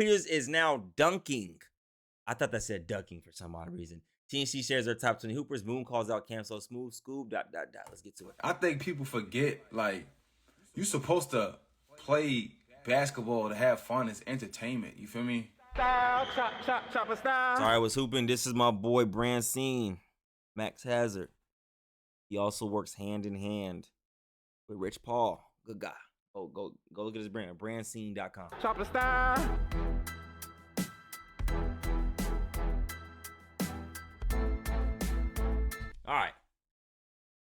Peters is now dunking. I thought that said ducking for some odd reason. TNC shares their top 20 hoopers. Moon calls out Cam so smooth. Scoob. ... Let's get to it. I think people forget, like, you're supposed to play basketball to have fun as entertainment. You feel me? Style, chopper style. Sorry, I was hooping. This is my boy Brancine, Max Hazard. He also works hand in hand with Rich Paul. Good guy. Go look at his brand, Brancine.com. Chopper style. All right.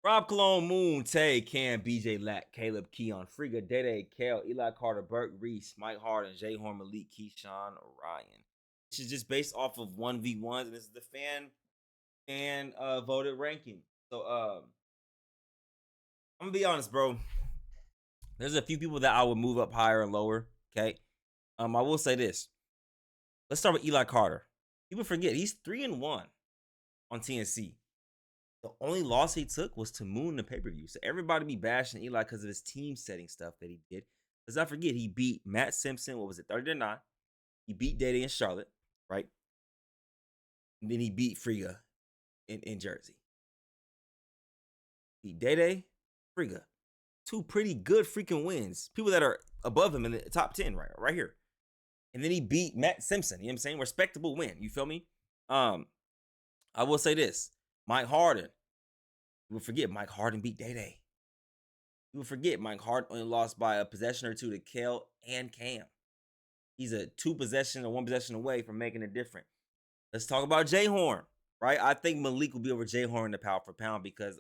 Rob Cologne, Moon, Tay, Cam, BJ Lack, Caleb, Keon, Friga, Dede, Kale, Eli Carter, Burke, Reese, Mike Harden, Jay Horn, Malik, Keyshawn, Ryan. This is just based off of 1v1s, and this is the fan voted ranking. So I'm gonna be honest, bro. There's a few people that I would move up higher and lower. Okay. I will say this. Let's start with Eli Carter. People forget he's 3-1 on TNC. The only loss he took was to Moon in the pay-per-view. So everybody be bashing Eli because of his team setting stuff that he did. Let's not forget he beat Matt Simpson. What was it? 30-9. He beat Dede in Charlotte, right? And then he beat Friga in Jersey. Beat Dede, Friga. Two pretty good freaking wins. People that are above him in the top 10 right here. And then he beat Matt Simpson. You know what I'm saying? Respectable win. You feel me? I will say this. Mike Harden. You will forget Mike Harden beat Dede. You will forget Mike Harden only lost by a possession or two to Kel and Cam. He's a 2 possession or 1 possession away from making it different. Let's talk about Jay Horn, right? I think Malik will be over Jay Horn in the pound for pound because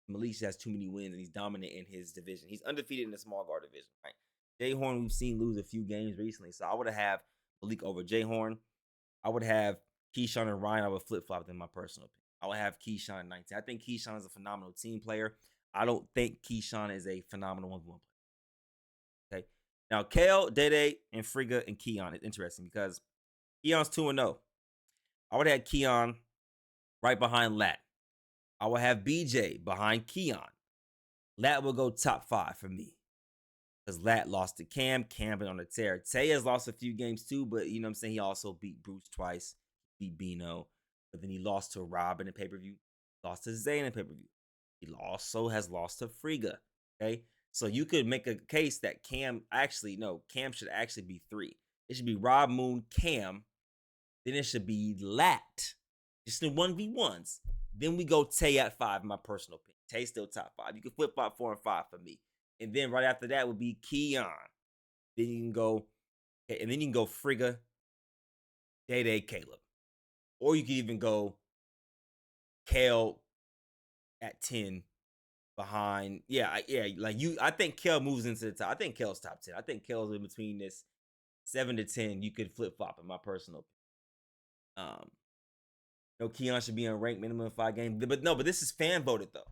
Malik has too many wins and he's dominant in his division. He's undefeated in the small guard division, right? Jay Horn, we've seen lose a few games recently. So I would have Malik over Jay Horn. I would have Keyshawn and Ryan. I would flip-flop in my personal opinion. I would have Keyshawn at 19. I think Keyshawn is a phenomenal team player. I don't think Keyshawn is a phenomenal 1v1 player. Okay. Now, Kale, Dede, and Friga, and Keon is interesting because Keon's 2-0. I would have Keon right behind Lat. I would have BJ behind Keon. Lat will go top 5 for me. Because Lat lost to Cam. Cam been on a tear. Tay has lost a few games too, but you know what I'm saying? He also beat Bruce twice. Beat Bino. But then he lost to Rob in the pay-per-view. Lost to Zay in the pay-per-view. He also has lost to Friga. Okay? So you could make a case that Cam should actually be 3. It should be Rob, Moon, Cam. Then it should be Lat. Just in 1v1s. Then we go Tay at 5, in my personal opinion. Tay still top 5. You can flip-flop 4 and 5 for me. And then right after that would be Keon. Then you can go, and then you can go Friga, Dede, Caleb. Or you can even go Kale at 10 behind. I think Kale moves into the top. I think Kale's top 10. I think Kale's in between this 7 to 10. You could flip-flop in my personal opinion. Keon should be on ranked minimum 5 games. But this is fan voted though.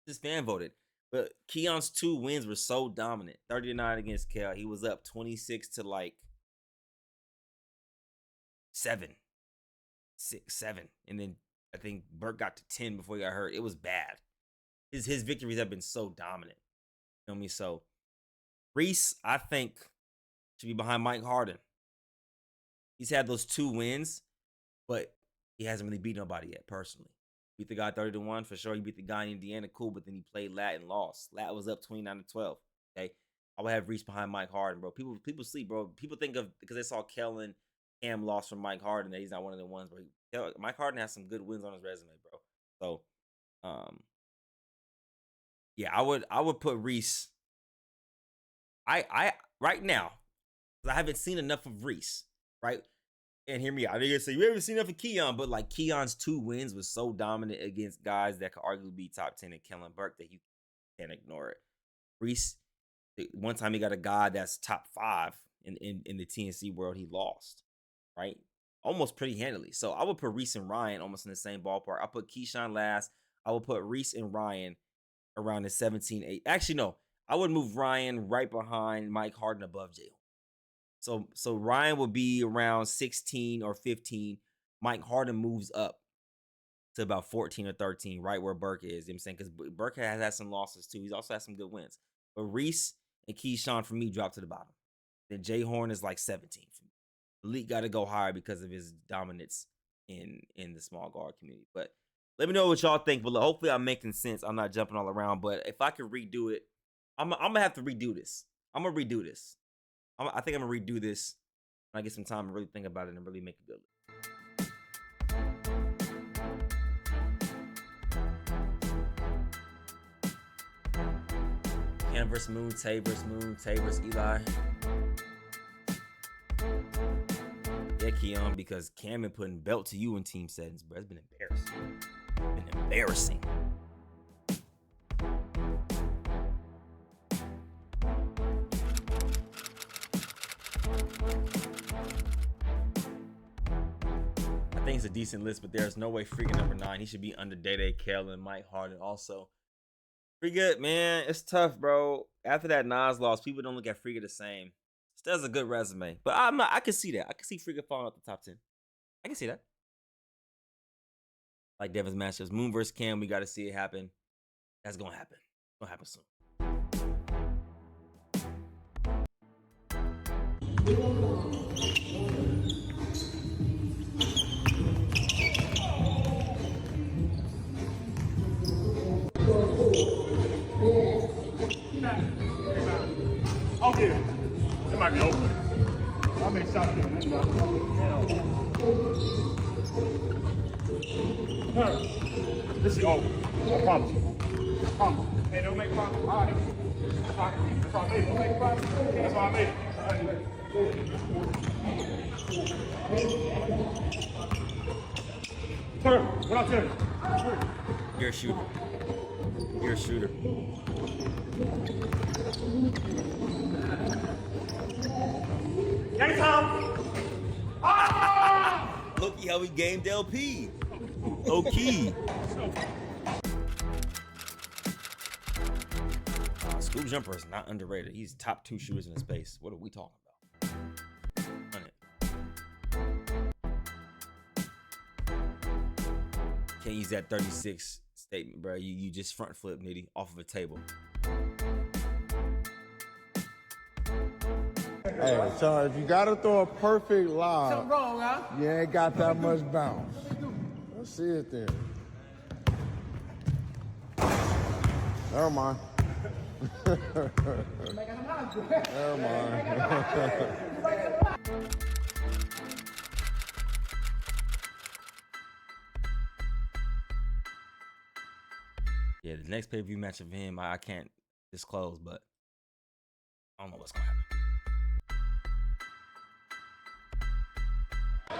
This is fan voted. But Keon's 2 wins were so dominant. 30-9 against Kale. He was up 26 to like 7. 6, 7. And then I think Burke got to 10 before he got hurt. It was bad. His victories have been so dominant. You know me? So Reese, I think, should be behind Mike Harden. He's had those 2 wins, but he hasn't really beat nobody yet, personally. Beat the guy 30-1 for sure. He beat the guy in Indiana, cool, but then he played Lat and lost. Lat was up 29-12. Okay, I would have Reese behind Mike Harden, bro. People sleep, bro. People think of because they saw Kellen Cam lost from Mike Harden that he's not one of the ones. But Mike Harden has some good wins on his resume, bro. So, yeah, I would put Reese. I right now, I haven't seen enough of Reese, right? And hear me out. They're gonna say you haven't seen enough of Keon, but like Keon's 2 wins was so dominant against guys that could arguably be top 10 in Kellen Burke that you can't ignore it. Reese, one time he got a guy that's top 5 in the TNC world, he lost, right? Almost pretty handily. So I would put Reese and Ryan almost in the same ballpark. I put Keyshawn last. I would put Reese and Ryan around the 17-8. Actually, no. I would move Ryan right behind Mike Harden above Jay. So Ryan would be around 16 or 15. Mike Harden moves up to about 14 or 13, right where Burke is. You know what I'm saying? Because Burke has had some losses too. He's also had some good wins. But Reese and Keyshawn for me drop to the bottom. Then Jay Horn is like 17 for me. Malik got to go higher because of his dominance in the small guard community. But let me know what y'all think. But hopefully I'm making sense. I'm not jumping all around. But if I can redo it, I'm gonna have to redo this. I'm gonna redo this. I think I'm gonna redo this when I get some time to really think about it and really make it good. Cam versus Moon, Tay versus Eli. Yeah, Keon, because Cam been putting belt to you in team settings, bro. It's been embarrassing. I think it's a decent list, but there's no way Freaking number 9. He should be under Day, Kalen, Mike Harden also. Pretty good, man. It's tough, bro. After that Nas loss, people don't look at Freaking the same. Still has a good resume, but I can see that. I can see Freaking falling out the top 10. I can see that. Like Devin's matchups, Moon versus Cam, we got to see it happen. That's gonna happen. It's gonna happen soon. I'll get it. It might be open. I'll make shots here. This is over. I promise you. I promise. Hey, don't make problems. All right. That's why I made it. Don't make problems. That's why I made it. Turn. What up, turn? You're a shooter. You're a shooter. Gang time. Ah! Look how he gamed LP. Low-key. Scoop Jumper is not underrated. He's top 2 shooters in the space. What are we talking about? Run it. Can't use that 36 statement, bro. You just front flip, Nitty, off of a table. Hey, so if you gotta throw a perfect lob, Something wrong, huh? you ain't got that much bounce. Let's see it then. Never mind. Never mind. Yeah, the next pay-per-view match of him, I can't disclose, but I don't know what's gonna happen.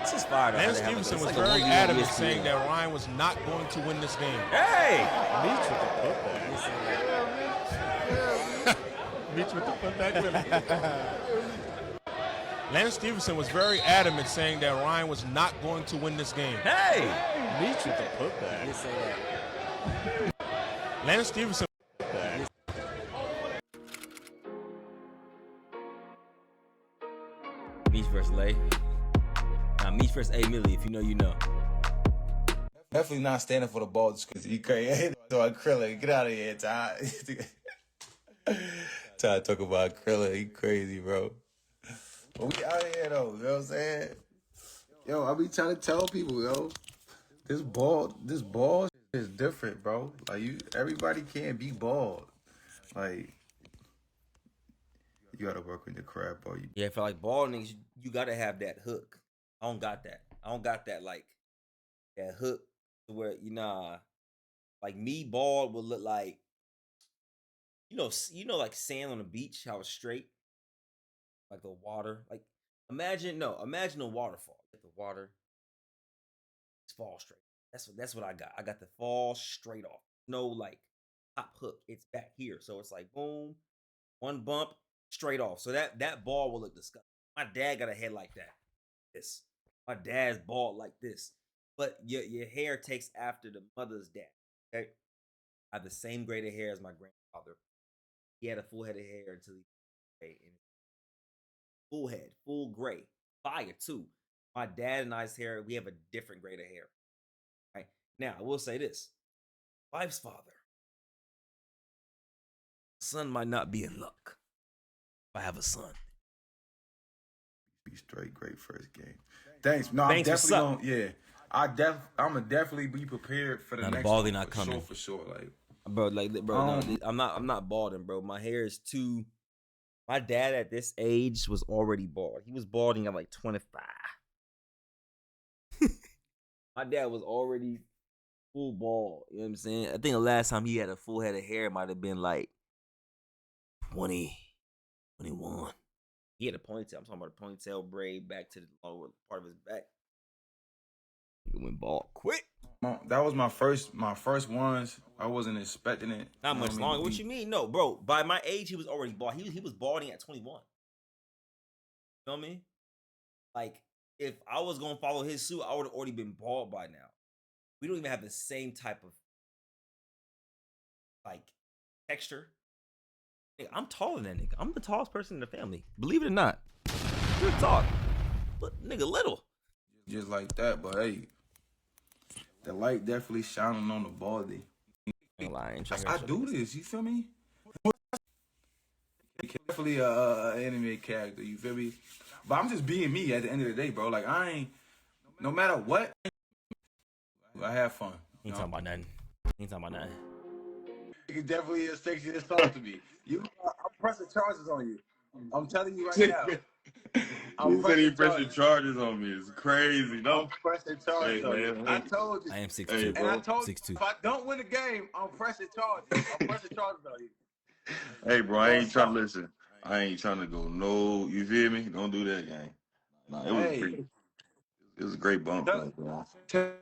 This is fire. Lance Stevenson was very adamant saying that Ryan was not going to win this game. Hey! Meach with the putback. Meach with the putback. Lance Stevenson was very adamant saying that Ryan was not going to win this game. Hey! Meach with the putback. You say that. Lance Stevenson. Meach versus Lay. Now, Meach versus A. Millie. If you know, you know. Definitely not standing for the ball just because he crazy. So acrylic, get out of here, Ty. Ty talk about acrylic, he crazy, bro. But we out here though, you know what I'm saying? Yo, I be trying to tell people, yo, this ball is different, bro. Like everybody can't be bald. Like you gotta work with the crap, bro. Yeah, for like bald niggas, you gotta have that hook. I don't got that. I don't got that like that hook to where like me bald would look like you know like sand on the beach, how it's straight, like the water. Like imagine a waterfall. Like the water, it's fall straight. That's what I got. I got the fall straight off. No like top hook. It's back here, so it's like boom, one bump straight off. So that ball will look disgusting. My dad got a head like that. This. My dad's bald like this. But your hair takes after the mother's dad. Okay? I have the same grade of hair as my grandfather. He had a full head of hair until he gray. Full head, full gray. Fire too. My dad and I's hair, we have a different grade of hair. Right? Now, I will say this. Wife's father. Son might not be in luck. If I have a son. Be straight, great first game. Thanks. No, Thanks, I'm what's definitely gonna. Yeah, I'm gonna definitely be prepared for the Nah, the next balding one. not coming. For sure. Like, bro. No, I'm not balding, bro. My hair is too. My dad at this age was already bald. He was balding at like 25. My dad was already full bald. You know what I'm saying? I think the last time he had a full head of hair might have been like 20, 21. He had a ponytail. I'm talking about a ponytail braid back to the lower part of his back. He went bald quick. that was my first ones. I wasn't expecting it. Not much longer. What you mean? No, bro. By my age, he was already bald. He was balding at 21. You feel me? Like, if I was gonna follow his suit, I would have already been bald by now. We don't even have the same type of like texture. Nigga, I'm taller than that nigga. I'm the tallest person in the family. Believe it or not. You're tall. But nigga little. Just like that, but hey, the light definitely shining on the baldy. I do this, you feel me? Definitely a anime character, you feel me? But I'm just being me at the end of the day, bro. Like, I ain't, no matter what, I have fun. Ain't talking about nothing. Ain't talking about nothing. You definitely is sexy as talk to me. I'm pressing charges on you. I'm telling you right now. You said he pressing charges on me. It's crazy. No, I'm pressing charges on you. I told you. I am 6'2". Hey, And I told 6'2". you, if I don't win the game, I'm pressing charges. I'm pressing charges on you. hey, bro, I ain't trying to listen. I ain't trying to go. No, you feel me? Don't do that, gang. Nah, it was great. It was a great bump, bro. Tell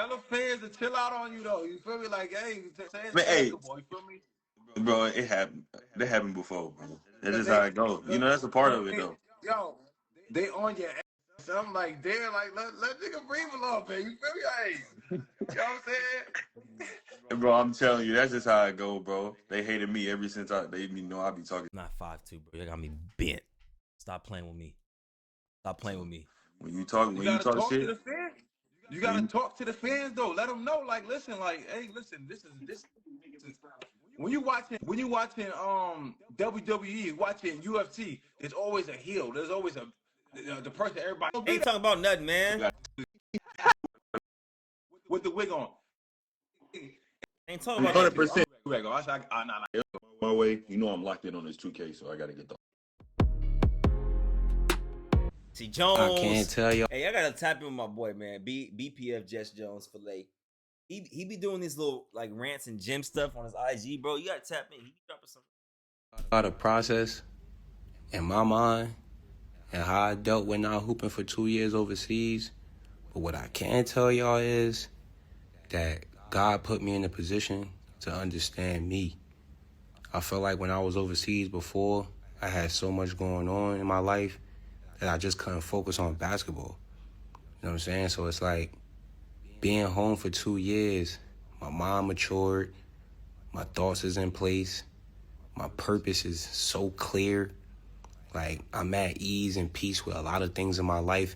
the fans to chill out on you, though. You feel me? Like, hey, Man, hey, boy. You feel me? bro, it happened. That happened before, bro. That's just how it goes. You know, that's a part of it, though. Yo, they on your ass. I'm like, they're like, let nigga breathe a little bit. You feel me? Hey, you know what I'm saying? Bro, I'm telling you, that's just how it go, bro. They hated me ever since they know I be talking. Not 5'2", bro. You got me bent. Stop playing with me. Stop playing with me. When you talk shit. To the fans. You gotta talk to the fans though. Let them know, like, listen, like, hey, listen, this is when you watching WWE, watching UFC, there's always a heel. There's always the person everybody Ain't talking about nothing, man. with the wig on. Ain't talking about 100%. Nah. My way, you know I'm locked in on this 2K, so I gotta get the. See, Jones. I can't tell you. Hey, I gotta tap in with my boy, man. BPF Jess Jones Filet. He be doing these little like rants and gym stuff on his IG, bro. You gotta tap in. He be dropping something. About the process in my mind and how I dealt with not hooping for 2 years overseas. But what I can tell y'all is that God put me in a position to understand me. I felt like when I was overseas before, I had so much going on in my life that I just couldn't focus on basketball. You know what I'm saying? So it's like being home for 2 years, my mind matured, my thoughts is in place, my purpose is so clear. Like, I'm at ease and peace with a lot of things in my life.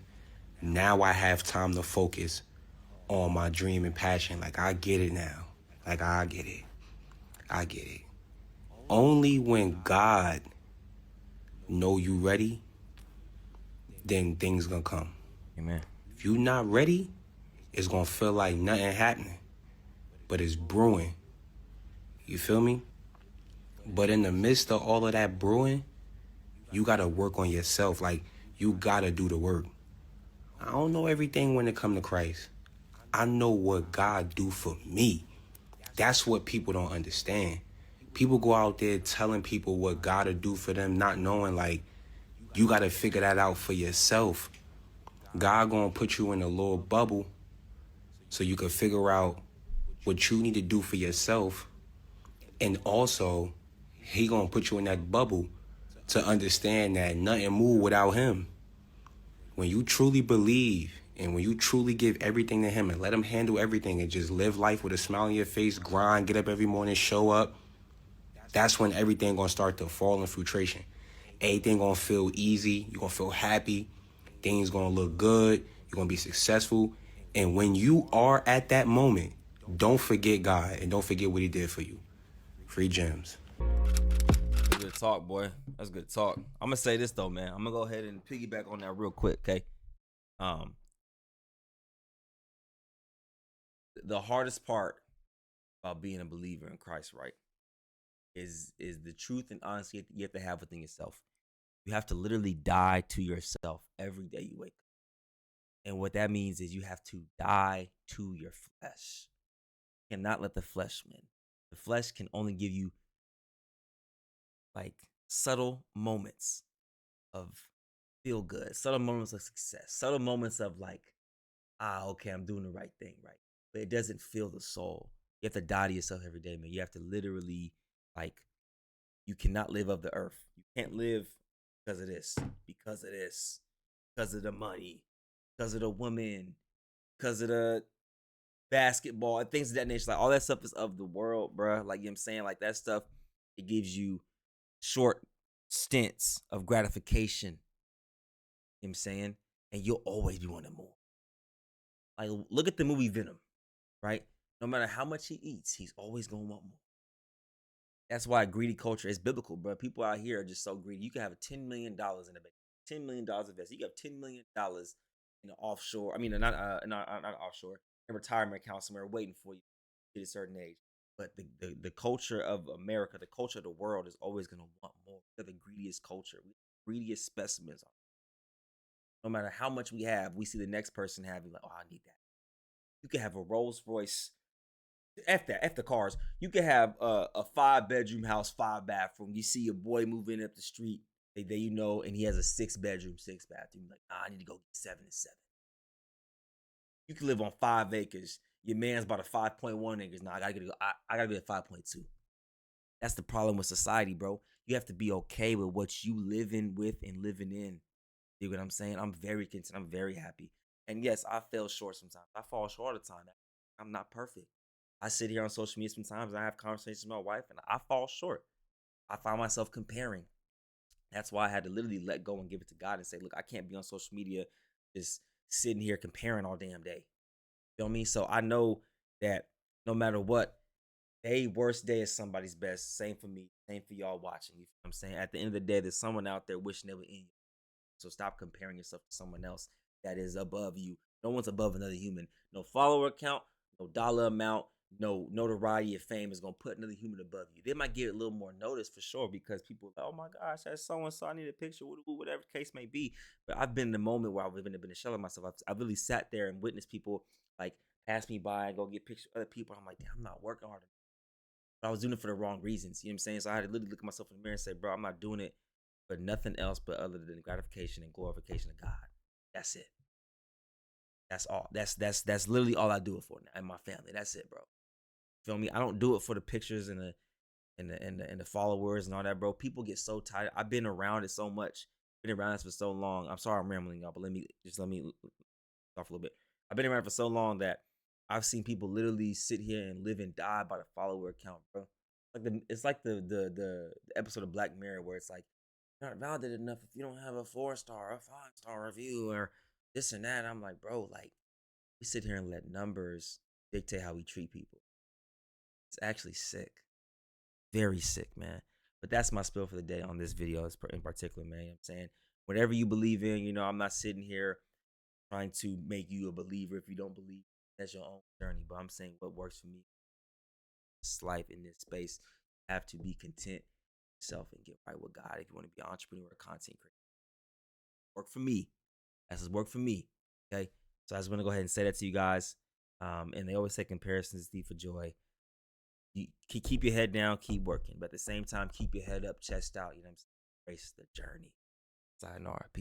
Now I have time to focus on my dream and passion. Like, I get it now. Like, I get it. I get it. Only when God know you ready, then things gonna come. Amen. If you not ready, it's gonna feel like nothing happening, but it's brewing. You feel me? But in the midst of all of that brewing, you gotta work on yourself. Like, you gotta do the work. I don't know everything when it come to Christ. I know what God do for me. That's what people don't understand. People go out there telling people what God will do for them, not knowing, like, you gotta figure that out for yourself. God gonna put you in a little bubble so you can figure out what you need to do for yourself. And also, he gonna put you in that bubble to understand that nothing move without him. When you truly believe and when you truly give everything to him and let him handle everything and just live life with a smile on your face, grind, get up every morning, show up, that's when everything gonna start to fall in filtration. Everything gonna feel easy, you're gonna feel happy, things gonna look good, you're gonna be successful. And when you are at that moment, don't forget God and don't forget what he did for you. Free gems. Good talk, boy. That's good talk. I'm gonna say this though, man. I'm gonna go ahead and piggyback on that real quick, okay? The hardest part about being a believer in Christ, right, is the truth and honesty you have to have within yourself. You have to literally die to yourself every day you wake up. And what that means is you have to die to your flesh. You cannot let the flesh win. The flesh can only give you like subtle moments of feel good, subtle moments of success, subtle moments of like, okay, I'm doing the right thing, right? But it doesn't fill the soul. You have to die to yourself every day, man. You have to literally, like, you cannot live of the earth. You can't live because of this, because of this, because of the money, because of the woman, because of the basketball, and things of that nature. Like, all that stuff is of the world, bro. Like, you know what I'm saying? Like, that stuff, it gives you short stints of gratification. You know what I'm saying? And you'll always be wanting more. Like, look at the movie Venom, right? No matter how much he eats, he's always going to want more. That's why greedy culture is biblical, bro. People out here are just so greedy. You can have $10 million in the bank, $10 million invested. You have $10 million in an offshore, not offshore, a retirement account somewhere waiting for you at a certain age. But the culture of America, the culture of the world is always going to want more. We're the greediest culture, we're the greediest specimens. No matter how much we have, we see the next person having, like, oh, I need that. You can have a Rolls Royce. F the cars. You can have a 5-bedroom house, 5-bathroom. You see your boy moving up the street, and he has a 6-bedroom, 6-bathroom. Like, I need to go get 7 and 7. You can live on 5 acres. Your man's bought a 5.1 acres. Nah, I gotta be at 5.2. That's the problem with society, bro. You have to be okay with what you living with and living in. You know what I'm saying? I'm very content. I'm very happy. And yes, I fell short sometimes. I fall short all the time. I'm not perfect. I sit here on social media sometimes and I have conversations with my wife and I fall short. I find myself comparing. That's why I had to literally let go and give it to God and say, look, I can't be on social media just sitting here comparing all damn day. You feel me? So I know that no matter what, worst day is somebody's best. Same for me. Same for y'all watching. You feel what I'm saying? At the end of the day, there's someone out there wishing they were in you. So stop comparing yourself to someone else that is above you. No one's above another human. No follower count, no dollar amount, no notoriety or fame is going to put another human above you. They might get a little more notice for sure because people are like, oh my gosh, that's so-and-so, I need a picture, whatever the case may be. But I've been in a moment where I've been a shell of myself. I've really sat there and witnessed people like pass me by and go get pictures of other people. I'm like, damn, I'm not working hard enough. But I was doing it for the wrong reasons. You know what I'm saying? So I had to literally look at myself in the mirror and say, bro, I'm not doing it for nothing else but other than gratification and glorification of God. That's it. That's all. That's literally all I do it for now, and my family. That's it, bro. Feel me? I don't do it for the pictures and the followers and all that, bro. People get so tired. I've been around it so much. Been around this for so long. I'm sorry I'm rambling, y'all, but let me off a little bit. I've been around for so long that I've seen people literally sit here and live and die by the follower account, bro. It's like the episode of Black Mirror where it's like, you're not validated enough if you don't have a 4-star or 5-star review or this and that. I'm like, bro, like, we sit here and let numbers dictate how we treat people. It's actually sick. Very sick, man. But that's my spill for the day on this video in particular, man. You know what I'm saying? Whatever you believe in, I'm not sitting here trying to make you a believer. If you don't believe, that's your own journey. But I'm saying what works for me. This life in this space, you have to be content with yourself and get right with God if you want to be an entrepreneur or content creator. Work for me. That's work for me. Okay. So I just want to go ahead and say that to you guys. And they always say comparisons is for joy. You keep your head down, keep working, but at the same time, keep your head up, chest out. You know what I'm saying? Embrace the journey. Sayonara. Peace.